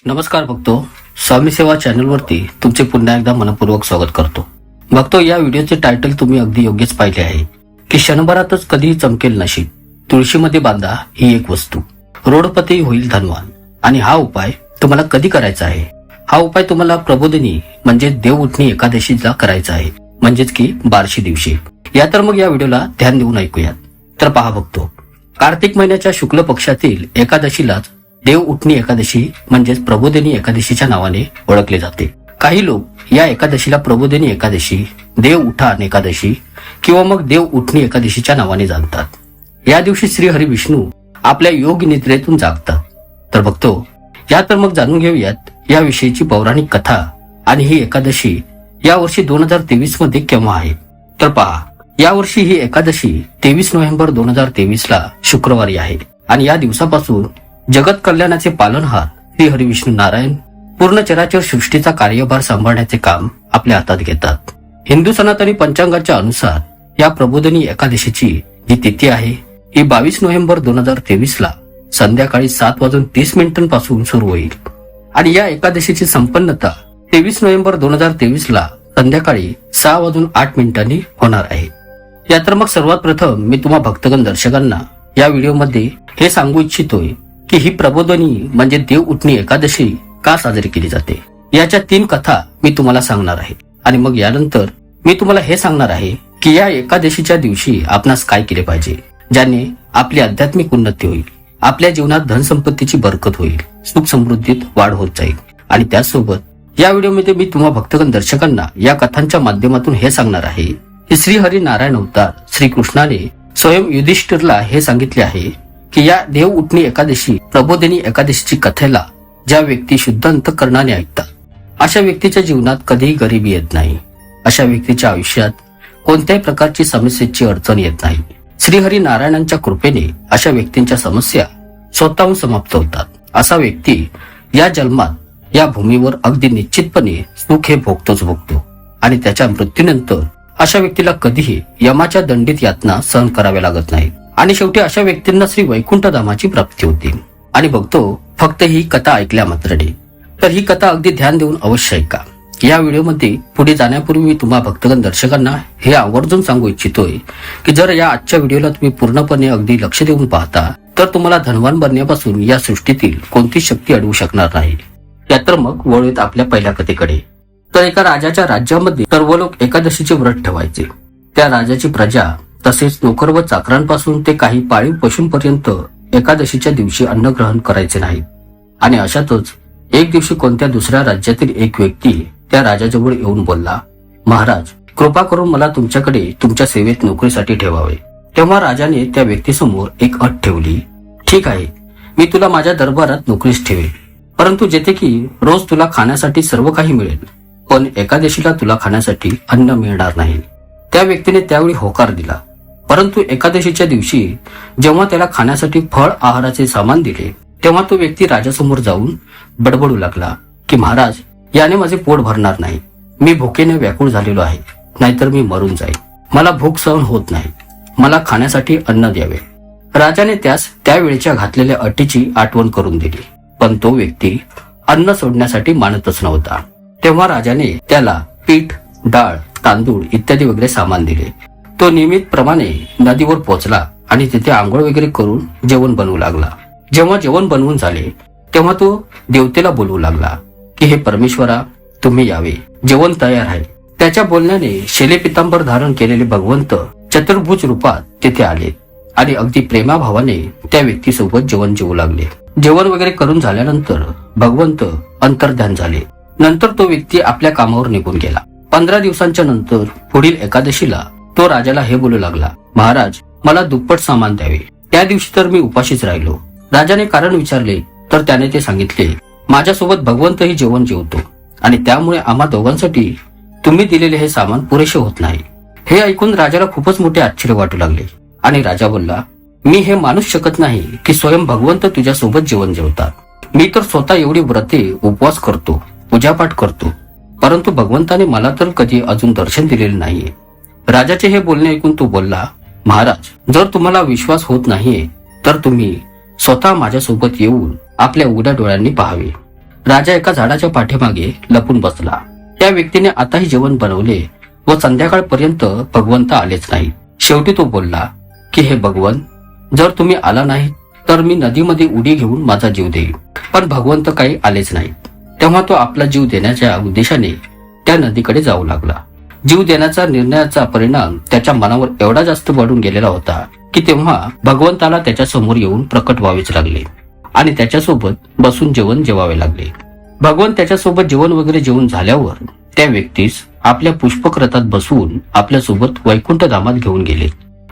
नमस्कार भक्तो, स्वामी सेवा चॅनलवरती तुमचे पुन्हा एकदा मनपूर्वक स्वागत करतो. भक्तो, या व्हिडिओचे टायटल तुम्ही अगदी योग्यच पाहिले आहे की क्षणभरातच कधीही चमकेल नशीब, तुळशीमध्ये बांधा ही एक वस्तू, रोडपती होईल धनवान. आणि हा उपाय तुम्हाला कधी करायचा आहे? हा उपाय तुम्हाला प्रबोधिनी म्हणजे देव उठणी एकादशीला करायचा आहे, म्हणजेच की बार्शी दिवशी. या तर मग या व्हिडिओला ध्यान देऊन ऐकूयात. तर पहा भक्तो, कार्तिक महिन्याच्या शुक्ल पक्षातील एकादशीलाच देव उठणी एकादशी म्हणजेच प्रबोधिनी एकादशीच्या नावाने ओळखले जाते. काही लोक या एकादशीला प्रबोधिनी एकादशी, देव उठाण एकादशी किंवा मग देव उठणी एकादशीच्या नावाने जाणतात. या दिवशी श्री हरी विष्णू आपल्या योग निद्रेतून जागतात. तर बघतो, या तर मग जाणून घेऊयात याविषयीची पौराणिक कथा आणि ही एकादशी यावर्षी 2023 मध्ये केव्हा आहे. तर पहा, यावर्षी ही एकादशी 23 नोव्हेंबर 2023 शुक्रवारी आहे आणि या दिवसापासून जगत कल्याणाचे पालनहार श्री हरी विष्णू नारायण पूर्ण चराचर सृष्टीचा कार्यभार सांभाळण्याचे काम आपल्या हातात घेतात. हिंदू सनातनी पंचांगाच्या अनुसार या प्रबोधिनी एकादशीची जी तिथी आहे ही 22 नोव्हेंबर 2023 संध्याकाळी 7:30 पासून सुरू होईल आणि या एकादशीची संपन्नता 23 नोव्हेंबर 2023 संध्याकाळी 6:08 होणार आहे. या तर मग सर्वात प्रथम मी तुम्हा भक्तगण दर्शकांना या व्हिडिओमध्ये हे सांगू इच्छितोय की ही प्रबोधिनी म्हणजे देव उठणी एकादशी का साजरी केली जाते. याच्या 3 कथा मी तुम्हाला सांगणार आहे आणि मग यानंतर मी तुम्हाला हे सांगणार आहे की या एकादशीच्या दिवशी आपणास काय केले पाहिजे, ज्याने आपली आध्यात्मिक उन्नती होईल, आपल्या जीवनात धनसंपत्तीची बरकत होईल, सुख समृद्धीत वाढ होत जाईल. आणि त्याचसोबत या व्हिडिओमध्ये मी तुम्हा भक्तगण दर्शकांना या कथांच्या माध्यमातून हे सांगणार आहे की श्री हरी नारायण अवतार श्रीकृष्णाने स्वयं युधिष्ठिरला हे सांगितले आहे की या देव उठणी एकादशी प्रबोधिनी एकादशीची कथेला ज्या व्यक्ती शुद्ध अंतःकरणाने ऐकतात अशा व्यक्तीच्या जीवनात कधीही गरिबी येत नाही. अशा व्यक्तीच्या आयुष्यात कोणत्याही प्रकारची समस्येची अडचण येत नाही. श्रीहरी नारायणांच्या कृपेने अशा व्यक्तींच्या समस्या स्वतःहून समाप्त होतात. असा व्यक्ती या जन्मात या भूमीवर अगदी निश्चितपणे सुख हे भोगतो आणि त्याच्या मृत्यूनंतर अशा व्यक्तीला कधीही यमाच्या दंडित यातना सहन कराव्या लागत नाही आणि शेवटी अशा व्यक्तींना श्री वैकुंठ धामाची प्राप्ती होती. आणि बघतो, फक्त ही कथा ऐकल्या मात्रने, तर ही कथा अगदी ध्यान देऊन अवश्य ऐका. या व्हिडिओमध्ये पुढे जाण्यापूर्वी मी तुम्हा भक्तगण दर्शकांना हे आवर्जून सांगू इच्छितोय की जर या आजच्या व्हिडिओला तुम्ही पूर्णपणे अगदी लक्ष देऊन पाहता तर तुम्हाला धनवान बनण्यापासून या सृष्टीतील कोणती शक्ती अडवू शकणार नाही. या तर मग वळूयात आपल्या पहिल्या कथेकडे. तर एका राजाच्या राज्यामध्ये सर्व लोक एकादशीचे व्रत ठेवायचे. त्या राजाची प्रजा तसेच नोकर व चाकरांपासून ते काही पाळीव पशूंपर्यंत एकादशीच्या दिवशी अन्न ग्रहण करायचे नाही. आणि अशातच एक दिवशी कोणत्या दुसऱ्या राज्यातील एक व्यक्ती त्या राजाजवळ येऊन बोलला, महाराज, कृपा करून मला तुमच्याकडे तुमच्या सेवेत नोकरीसाठी ठेवावे. तेव्हा राजाने त्या व्यक्तीसमोर एक अट ठेवली, ठीक आहे, मी तुला माझ्या दरबारात नोकरीस ठेवेल, परंतु जेथे की रोज तुला खाण्यासाठी सर्व काही मिळेल, पण एकादशीला तुला खाण्यासाठी अन्न मिळणार नाही. त्या व्यक्तीने त्यावेळी होकार दिला. परंतु एकादशीच्या दिवशी जेव्हा त्याला खाण्यासाठी फळ आहाराचे सामान दिले तेव्हा तो व्यक्ती राजासमोर जाऊन बडबडू लागला की महाराज, याने माझे पोट भरणार नाही, मी भुकेने व्याकुळ झालेलो आहे, नाहीतर मी मरून जाईल, मला भूक सहन होत नाही, मला खाण्यासाठी अन्न द्यावे. राजाने त्यास त्यावेळेच्या घातलेल्या अटीची आठवण करून दिली, पण तो व्यक्ती अन्न सोडण्यासाठी मानतच नव्हता. तेव्हा राजाने त्याला पीठ, डाळ, तांदूळ इत्यादी वगैरे सामान दिले. तो नियमितप्रमाणे नदीवर पोहोचला आणि तिथे आंघोळ वगैरे करून जेवण बनवू लागला. जेव्हा जेवण बनवून झाले तेव्हा तो देवतेला बोलवू लागला की हे परमेश्वरा, तुम्ही यावे, जेवण तयार आहे. त्याच्या बोलण्याने शेले पितांबर धारण केलेले भगवंत चतुर्भुज रूपात तिथे आले आणि अगदी प्रेमाभावाने त्या व्यक्तीसोबत जेवण जेवू लागले. जेवण वगैरे करून झाल्यानंतर भगवंत अंतर्ध्यान झाले. नंतर तो व्यक्ती आपल्या कामावर निघून गेला. 15 दिवसांच्या नंतर पुढील एकादशीला तो राजाला हे बोलू लागला, महाराज, मला दुप्पट सामान द्यावे. त्या दिवशी तर मी उपाशीच राहिलो. राजाने कारण विचारले तर त्याने ते सांगितले, माझ्यासोबत भगवंतही जेवण जेवतो आणि त्यामुळे आम्हा दोघांसाठी तुम्ही दिलेले हे सामान पुरेसे होत नाही. हे ऐकून राजाला खूपच मोठे आश्चर्य वाटू लागले आणि राजा बोलला, मी हे मानूच शकत नाही की स्वयं भगवंत तुझ्यासोबत जेवण जेवतात. मी तर स्वतः एवढी व्रते, उपवास करतो, पूजापाठ करतो, परंतु भगवंताने मला तर कधी अजून दर्शन दिलेले नाहीये. राजाचे हे बोलणे ऐकून तो बोलला, महाराज, जर तुम्हाला विश्वास होत नाहीये तर तुम्ही स्वतः माझ्यासोबत येऊन आपल्या उघड्या डोळ्यांनी पाहावे. राजा एका झाडाच्या पाठीमागे लपून बसला. त्या व्यक्तीने आताही जेवण बनवले व संध्याकाळपर्यंत भगवंत आलेच नाही. शेवटी तो बोलला की हे भगवंत, जर तुम्ही आला नाही तर मी नदीमध्ये उडी घेऊन माझा जीव देईन. पण भगवंत काही आलेच नाही. तेव्हा तो आपला जीव देण्याच्या उद्देशाने त्या नदीकडे जाऊ लागला. जीव देण्याचा निर्णयाचा परिणाम त्याच्या मनावर एवढा जास्त वाढून गेलेला होता की तेव्हा भगवंताला त्याच्या समोर येऊन प्रकट व्हावेच लागले आणि त्याच्यासोबत बसून जेवण जेवावे लागले. भगवंत त्याच्यासोबत जेवण वगैरे जेवून झाल्यावर त्या व्यक्तीस आपल्या पुष्पक बसवून आपल्यासोबत वैकुंठ धामात घेऊन गेले.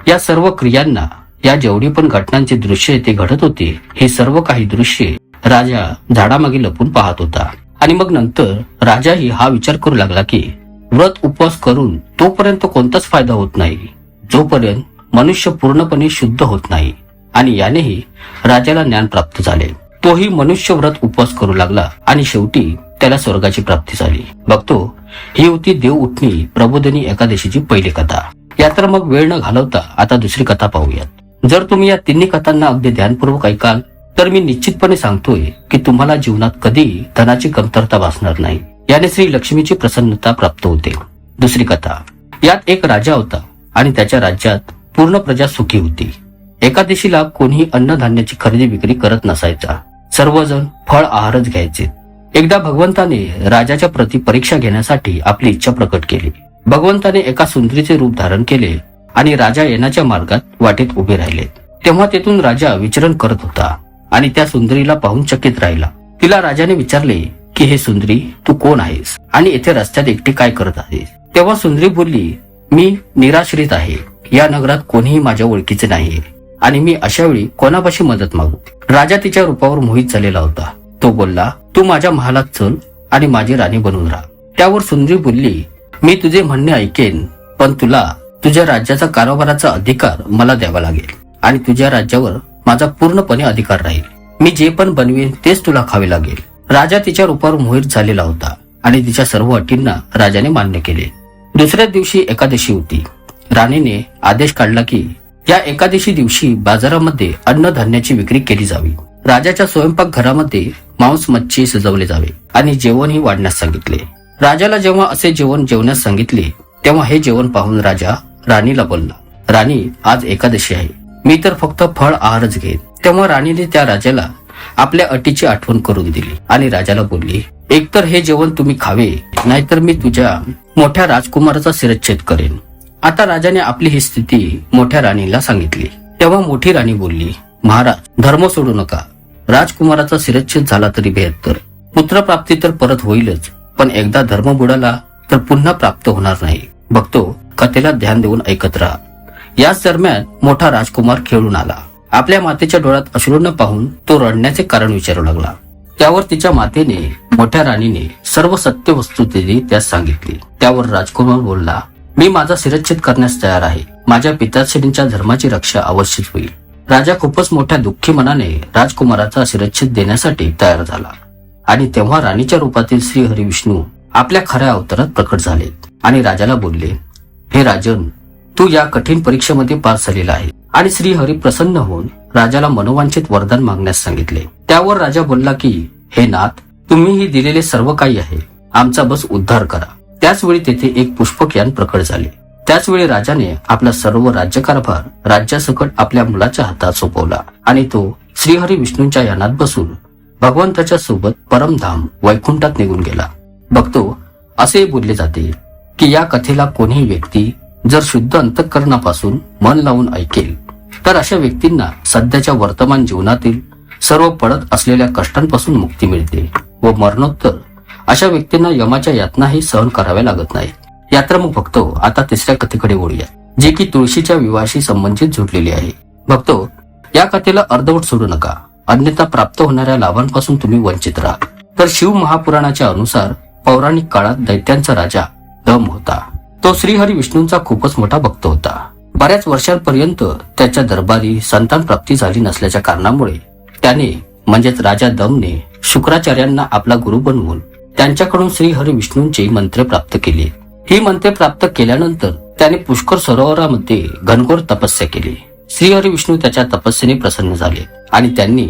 या सर्व क्रियांना, या जेवढी पण घटनांचे दृश्य येथे घडत होते, हे सर्व काही दृश्ये राजा झाडामागे लपून पाहत होता. आणि मग नंतर राजाही हा विचार करू लागला की व्रत उपवास करून तोपर्यंत कोणताच फायदा होत नाही जोपर्यंत मनुष्य पूर्णपणे शुद्ध होत नाही. आणि यानेही राजाला ज्ञान प्राप्त झाले. तोही मनुष्य व्रत उपवास करू लागला आणि शेवटी त्याला स्वर्गाची प्राप्ती झाली. बघतो, ही होती देव उठणी प्रबोधिनी एकादशीची पहिली कथा. या तर मग वेळ न घालवता आता दुसरी कथा पाहूयात. जर तुम्ही या तिन्ही कथांना अगदी ध्यानपूर्वक ऐकाल तर मी निश्चितपणे सांगतोय की तुम्हाला जीवनात कधी धनाची कमतरता भासणार नाही. याने श्री लक्ष्मीची प्रसन्नता प्राप्त होते. दुसरी कथा. यात एक राजा होता आणि त्याच्या राज्यात पूर्ण प्रजा सुखी होती. एकादशीला कोणीही अन्नधान्याची खरेदी विक्री करत नसायचा. सर्वजण फळ आहारच घ्यायचे. एकदा भगवंताने राजाच्या प्रती परीक्षा घेण्यासाठी आपली इच्छा प्रकट केली. भगवंताने एका सुंदरीचे रूप धारण केले आणि राजा येण्याच्या मार्गात वाटेत उभे राहिले. तेव्हा तेथून राजा विचरण करत होता आणि त्या सुंदरीला पाहून चकित राहिला. तिला राजाने विचारले की हे सुंदरी, तू कोण आहेस आणि येथे रस्त्यात एकटी काय करत आहेस? तेव्हा सुंदरी बोलली, मी निराश्रित आहे. या नगरात कोणीही माझ्या ओळखीचे नाहीये आणि मी अशा वेळी कोणापाशी मदत मागू? राजा तिच्या रूपावर मोहित झालेला होता. तो बोलला, तू माझ्या महालात चल आणि माझी राणी बनून राहा. त्यावर सुंदरी बोलली, मी तुझे म्हणणे ऐकेन, पण तुला तुझ्या राज्याचा कारभाराचा अधिकार मला द्यावा लागेल आणि तुझ्या राज्यावर माझा पूर्णपणे अधिकार राहील. मी जे पण बनवेन तेच तुला खावे लागेल. राजा तिच्या रूपावर मोहित झालेला होता आणि तिच्या सर्व अटींना राजाने मान्य केले. दुसऱ्या दिवशी एकादशी होती. राणीने आदेश काढला की या एकादशी दिवशी बाजारामध्ये अन्नधान्याची विक्री केली जावी. राजाच्या स्वयंपाक घरामध्ये मांस मच्छी सजवले जावे आणि जेवणही वाढण्यास सांगितले. राजाला जेव्हा असे जेवण जेवण्यास सांगितले तेव्हा हे जेवण पाहून राजा राणीला बोलला, राणी, आज एकादशी आहे. मी तर फक्त फळ आहारच घेईन. तेव्हा राणीने त्या राजाला आपल्या अटीची आठवण करून दिली आणि राजाला बोलली, एकतर हे जेवण तुम्ही खावे, नाहीतर मी तुझ्या मोठ्या राजकुमाराचा शिरच्छेद करेन. आता राजाने आपली ही स्थिती मोठ्या राणीला सांगितली. तेव्हा मोठी राणी बोलली, महाराज, धर्म सोडू नका. राजकुमाराचा शिरच्छेद झाला तरी बेहत्तर. पुत्रप्राप्ती तर परत होईलच, पण एकदा धर्म बुडाला तर पुन्हा प्राप्त होणार नाही. बघतो, कथेला ध्यान देऊन ऐकत राहा. याच दरम्यान मोठा राजकुमार खेळून आला. आपल्या मातेच्या डोळ्यात अश्रूंना पाहून तो रडण्याचे कारण विचारू लागला. त्यावर तिच्या मातेने, मोठ्या राणीने सर्व सत्य वस्तुस्थिती त्यास सांगितली. त्यावर राजकुमार बोलला, मी माझा शिरच्छेद करण्यास तयार आहे. माझ्या पिताश्रींच्या धर्माची रक्षा अवश्यच होईल. राजा खूपच मोठ्या दुःखी मनाने राजकुमाराचा शिरच्छेद देण्यासाठी तयार झाला आणि तेव्हा राणीच्या रूपातील श्री हरी विष्णू आपल्या खऱ्या अवतारात प्रकट झाले आणि राजाला बोलले, हे राजन, तू या कठीण परीक्षेमध्ये पास झालेला आहे. आणि श्री हरी प्रसन्न होऊन राजाला मनोवांछित वरदान मागण्यास सांगितले. त्यावर राजा बोलला की हे नाथ, तुम्हीही दिलेले सर्व काही आहे, आमचा बस उद्धार करा. त्याचवेळी तेथे एक पुष्पक यान प्रकट झाले. त्याचवेळी राजाने आपला सर्व राज्यकारभार राज्यासकट आपल्या मुलाच्या हातात सोपवला आणि तो श्रीहरी विष्णूंच्या यानात बसून भगवंताच्या सोबत परमधाम वैकुंठात निघून गेला. बघतो, असे बोलले जाते की या कथेला कोणीही व्यक्ती जर शुद्ध अंतःकरणापासून मन लावून ऐकेल तर अशा व्यक्तींना सध्याच्या वर्तमान जीवनातील सर्व पडत असलेल्या कष्टांपासून मुक्ती मिळते व मरणोत्तर अशा व्यक्तींना यमाच्या यातनाही सहन कराव्या लागत नाही. यात्रा मग बघतो, आता तिसऱ्या कथेकडे वळूया, जी की तुळशीच्या विवाहाशी संबंधित जोडलेली आहे. बघतो, या कथेला अर्धवट सोडू नका, अन्यथा प्राप्त होणाऱ्या लाभांपासून तुम्ही वंचित राहा. तर शिव महापुराणाच्या अनुसार पौराणिक काळात दैत्यांचा राजा दम होता. तो श्रीहरी विष्णूंचा खूपच मोठा भक्त होता. बऱ्याच वर्षांपर्यंत त्याच्या दरबारी संतान प्राप्ती झाली नसल्याच्या कारणामुळे त्याने म्हणजेच राजा दमने शुक्राचार्यांना आपला गुरु बनवून त्यांच्याकडून श्रीहरी विष्णूंची मंत्रे प्राप्त केली. ही मंत्रे प्राप्त केल्यानंतर त्याने पुष्कर सरोवरामध्ये घनघोर तपस्या केली. श्रीहरी विष्णू त्याच्या तपस्येने प्रसन्न झाले आणि त्यांनी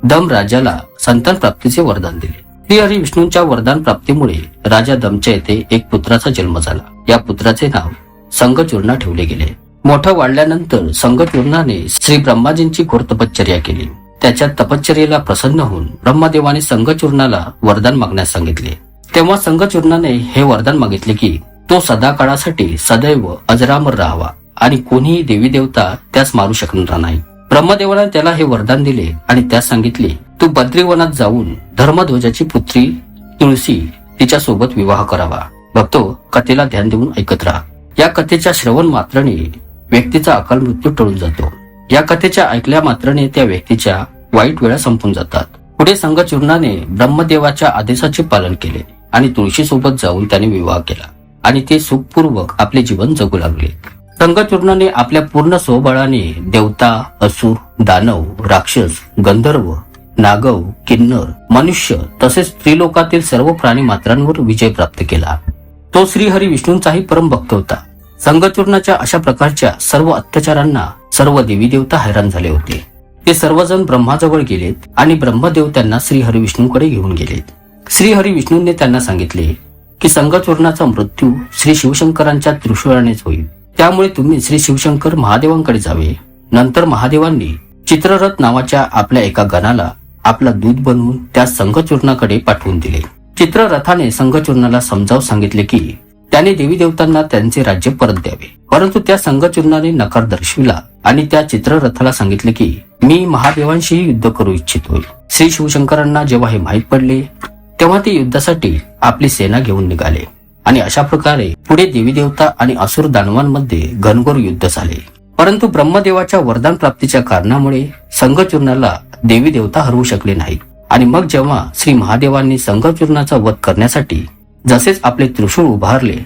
दम राजाला संतान प्राप्तीचे वरदान दिले. श्रीहरी विष्णूंच्या वरदान प्राप्तीमुळे राजा दमच्या येथे एक पुत्राचा जन्म झाला. या पुत्राचे नाव संघचूर्णा ठेवले गेले. मोठं वाढल्यानंतर संघचूर्णाने श्री ब्रह्माजींची घोर तपश्चर्या केली. त्याच्या तपश्चर्येला प्रसन्न होऊन ब्रह्मदेवाने संघचूर्णाला वरदान मागण्यास सांगितले. तेव्हा संघचूर्णाने हे वरदान मागितले की तो सदा काळासाठी सदैव अजरामर राहावा आणि कोणीही देवी देवता त्यास मारू शकणार नाही. ब्रह्मदेवाने त्याला हे वरदान दिले आणि त्यास सांगितले, तू बद्रीवनात जाऊन धर्मध्वजाची पुत्री तुळशी तिच्या सोबत विवाह करावा. भक्तो, कथेला ध्यान देऊन ऐकत राहा. या कथेच्या श्रवण मात्राने व्यक्तीचा अकाल मृत्यू टळून जातो. या कथेच्या ऐकल्या मात्राने त्या व्यक्तीच्या वाईट वेळा संपून जातात. पुढे संघचूर्णाने ब्रह्मदेवाच्या आदेशाचे पालन केले आणि तुळशी सोबत जाऊन त्याने विवाह केला आणि ते सुखपूर्वक आपले जीवन जगू लागले. संघचूर्णाने आपल्या पूर्ण स्वबळाने देवता, असुर, दानव, राक्षस, गंधर्व, नागव, किन्नर, मनुष्य तसेच त्रिलोकातील सर्व प्राणी मात्रांवर विजय प्राप्त केला. तो श्रीहरी विष्णूंचाही परम भक्त होता. संघचूर्णाच्या अशा प्रकारच्या सर्व अत्याचारांना सर्व देवी देवता हैराण झाले होते. ते सर्वजण ब्रह्माजवळ गेलेत आणि ब्रह्मदेव त्यांना श्रीहरी विष्णूकडे घेऊन गेलेत. श्रीहरी विष्णूंनी त्यांना सांगितले की संघचूर्णाचा मृत्यू श्री शिवशंकरांच्या त्रिशूळानेच होईल. त्यामुळे तुम्ही श्री शिवशंकर महादेवांकडे जावे. नंतर महादेवांनी चित्ररथ नावाच्या आपल्या एका गणाला आपला दूत बनवून त्या संघचूर्णाकडे पाठवून दिले. चित्ररथाने संघचूर्णाला समजावून सांगितले की त्याने देवी देवतांना त्यांचे राज्य परत द्यावे. परंतु त्या संघचूर्णाने नकार दर्शविला आणि त्या चित्ररथाला सांगितले की मी महादेवांशीही युद्ध करू इच्छितोय. श्री शिवशंकरांना जेव्हा हे माहीत पडले तेव्हा ते युद्धासाठी आपली सेना घेऊन निघाले आणि अशा प्रकारे पुढे देवी देवता आणि असुर दानवांमध्ये घनघोर युद्ध झाले. परंतु ब्रह्मदेवाच्या वरदान प्राप्तीच्या कारणामुळे संघचूर्णाला देवी देवता हरवू शकले नाहीत. आणि मग जेव्हा श्री महादेवांनी संघचूर्णाचा वध करण्यासाठी जसेच आपले त्रिशूळ उभारले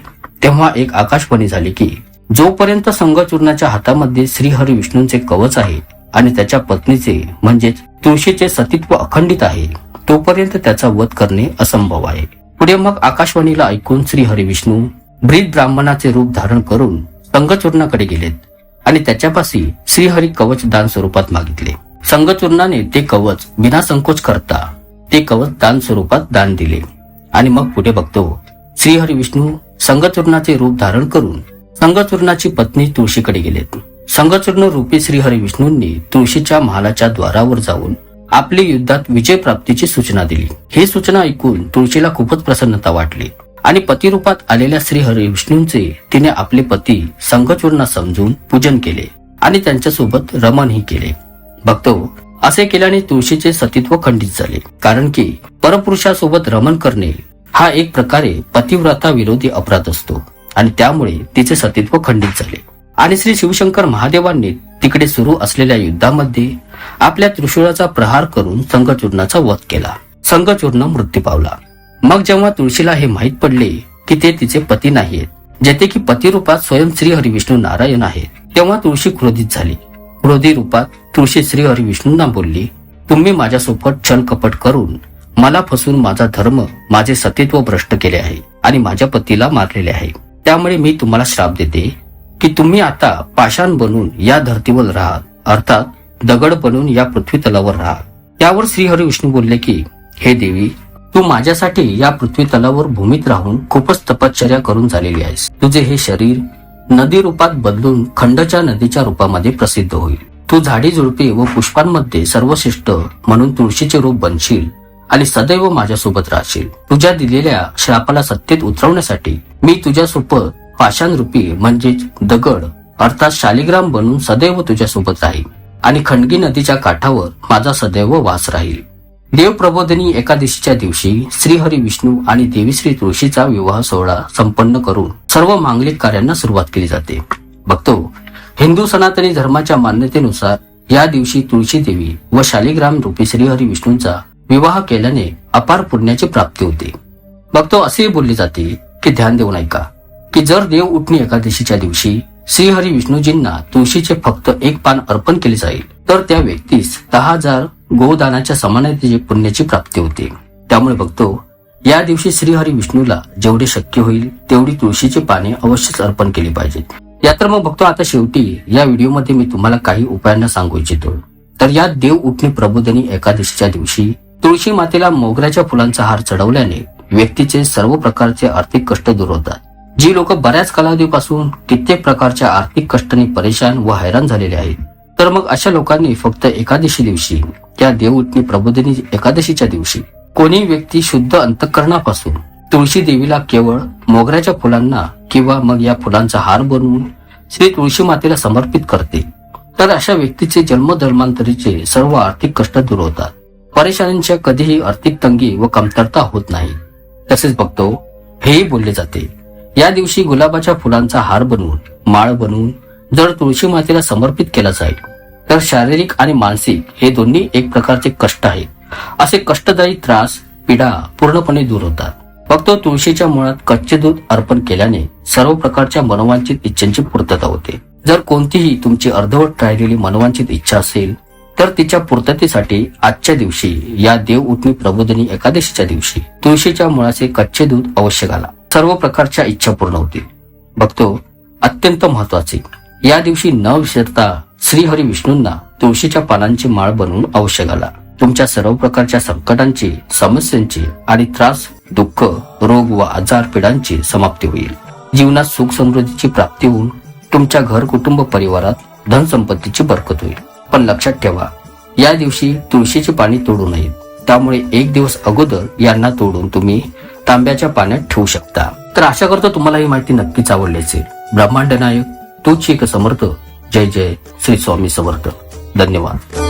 तेव्हा एक आकाशवाणी झाली की जोपर्यंत संघचूर्णाच्या हातामध्ये श्रीहरी विष्णूंचे कवच आहे आणि त्याच्या पत्नीचे म्हणजेच तुळशीचे सतीत्व अखंडित आहे तोपर्यंत त्याचा वध करणे असंभव आहे. पुढे मग आकाशवाणीला ऐकून श्रीहरी विष्णू ब्रीद ब्राह्मणाचे रूप धारण करून संघचूर्णाकडे गेलेत आणि त्याच्यापाशी श्रीहरी कवच दान स्वरूपात मागितले. संघचूर्णाने ते कवच बिना संकोच करता ते कवच दान स्वरूपात दान दिले. आणि मग पुढे बघतो श्रीहरी विष्णू संघचूर्णाचे रूप धारण करून संघचूर्णाची पत्नी तुळशीकडे गेलेत. संघचूर्ण रूपी श्रीहरी विष्णूंनी तुळशीच्या महालाच्या द्वारावर जाऊन आपली युद्धात विजय प्राप्तीची सूचना दिली. ही सूचना ऐकून तुळशीला खूपच प्रसन्नता वाटली आणि पतिरूपात आलेल्या श्रीहरी विष्णूंचे तिने आपले पती संघचूर्ण समजून पूजन केले आणि त्यांच्यासोबत रमणही केले. भक्तो, असे केल्याने तुळशीचे सतीत्व खंडित झाले, कारण की परपुरुषासोबत रमण करणे हा एक प्रकारे पतिव्रता विरोधी अपराध असतो आणि त्यामुळे तिचे सतीत्व खंडित झाले. आणि श्री शिवशंकर महादेवांनी तिकडे सुरू असलेल्या युद्धामध्ये आपल्या त्रिशूळाचा प्रहार करून संघचूर्णाचा वध केला. संघचूर्ण मृत्यू पावला. मग जेव्हा तुळशीला हे माहीत पडले की ते तिचे पती नाहीत, जेथे की पतिरूपात स्वयं श्री हरिविष्णू नारायण आहेत, तेव्हा तुळशी क्रोधित झाली. क्रोधी रूपात तुळशी श्री हरिविष्णूंना बोलली, तुम्ही माझ्यासोबत छल कपट करून मला फसून माझा धर्म, माझे सतीत्व भ्रष्ट केले आहे आणि माझ्या पतीला मारलेले आहे. त्यामुळे मी तुम्हाला श्राप देते की तुम्ही आता पाषाण बनून या धर्तीवर राहा, अर्थात दगड बनून या पृथ्वी तलावर राहा. त्यावर श्री हरिविष्णू बोलले की हे देवी, तू माझ्यासाठी या पृथ्वी तलावर भूमीत राहून खूपच तपश्चर्या करून झालेली आहेस. तुझे हे शरीर नदी रूपात बदलून खंडच्या नदीच्या रूपामध्ये प्रसिद्ध होईल. तू झाडी झुडपे व पुष्पांमध्ये सर्वश्रेष्ठ म्हणून तुळशीचे रूप बनशील आणि सदैव माझ्यासोबत राहशील. तुझ्या दिलेल्या श्रापाला सत्तेत उतरवण्यासाठी मी तुझ्यासोबत पाषाण रूपी म्हणजेच दगड अर्थात शालिग्राम बनून सदैव तुझ्यासोबत राहील आणि खंडगी नदीच्या काठावर माझा सदैव वास राहील. देव प्रबोधिनी एकादशीच्या दिवशी श्री हरी विष्णू आणि देवी श्री तुळशीचा विवाह सोहळा संपन्न करून सर्व मांगलिक कार्यांना सुरुवात केली जाते. बघतो, हिंदू सनातनी धर्माच्या मान्यतेनुसार या दिवशी तुळशी देवी व शालिग्राम रूपी श्री हरी विष्णूंचा विवाह केल्याने अपार पुण्याची प्राप्ती होते. बघतो, असेही बोलले जाते की ध्यान देऊन ऐका की जर देव उठणी एकादशीच्या दिवशी श्री हरी विष्णूजींना तुळशीचे फक्त एक पान अर्पण केले जाईल तर त्या व्यक्तीस 10,000 गोदानाच्या समानतेची पुण्याची प्राप्ती होते. त्यामुळे बघतो, या दिवशी श्री हरी विष्णूला जेवढे शक्य होईल तेवढी तुळशीची पाने अवश्यच अर्पण केली पाहिजेत. या तर मग बघतो, आता शेवटी या व्हिडिओमध्ये मी तुम्हाला काही उपायांना सांगू इच्छितो. तर या देव उठणी प्रबोधिनी एकादशीच्या दिवशी तुळशी मातेला मोगऱ्याच्या फुलांचा हार चढवल्याने व्यक्तीचे सर्व प्रकारचे आर्थिक कष्ट दूर होतात. जी लोक बऱ्याच कालावधीपासून कित्येक प्रकारच्या आर्थिक कष्टाने परेशान व हैराण झालेले आहेत, तर मग अशा लोकांनी फक्त एकादशी दिवशी, त्या देवउठणी प्रबोधिनी एकादशीच्या दिवशी, कोणी व्यक्ती शुद्ध अंतःकरणापासून तुळशी देवीला केवळ मोगऱ्याच्या फुलांना किंवा मग या फुलांचा हार बनवून श्री तुळशी मातेला समर्पित करते, तर अशा व्यक्तीचे जन्मधर्मांतरीचे सर्व आर्थिक कष्ट दूर होतात. परेशानींच्या कधीही आर्थिक तंगी व कमतरता होत नाही. तसेच बघतो हेही बोलले जाते, या दिवशी गुलाबाच्या फुलांचा हार बनवून, माळ बनवून जर तुळशी मातेला समर्पित केला जाईल तर शारीरिक आणि मानसिक हे दोन्ही एक प्रकारचे कष्ट आहेत. असे कष्टदायी त्रास, पीडा पूर्णपणे दूर होतात. फक्त तुळशीच्या मुळात कच्चे दूध अर्पण केल्याने सर्व प्रकारच्या मनोवांछित इच्छांची पूर्तता होते. जर कोणतीही तुमची अर्धवट राहिलेली मनोवांछित इच्छा असेल तर तिच्या पूर्ततेसाठी आजच्या दिवशी, या देवउठणी प्रबोधिनी एकादशीच्या दिवशी तुळशीच्या मुळाचे कच्चे दूध अवश्य घाला. सर्व प्रकारच्या इच्छा पूर्ण होतील. बघतो अत्यंत महत्वाचे, या दिवशी न विसरता श्रीहरी विष्णूंना तुळशीच्या पानांची माळ बनवून अवश्य घाला. तुमच्या सर्व प्रकारच्या संकटांची, समस्यांची आणि त्रास, दुःख, रोग व आजार पीडांची समाप्ती होईल. जीवनात सुख समृद्धीची प्राप्ती होऊन तुमच्या घर, कुटुंब, परिवारात धन संपत्तीची बरकत होईल. पण लक्षात ठेवा, या दिवशी तुळशीची पाने तोडू नयेत. त्यामुळे एक दिवस अगोदर यांना तोडून तुम्ही तांब्याच्या पाण्यात ठेवू शकता. तर आशा करतो तुम्हाला ही माहिती नक्कीच आवडली असेल. ब्रह्मांड नायक तूच एक समर्थ. जय जय श्री स्वामी समर्थ. धन्यवाद.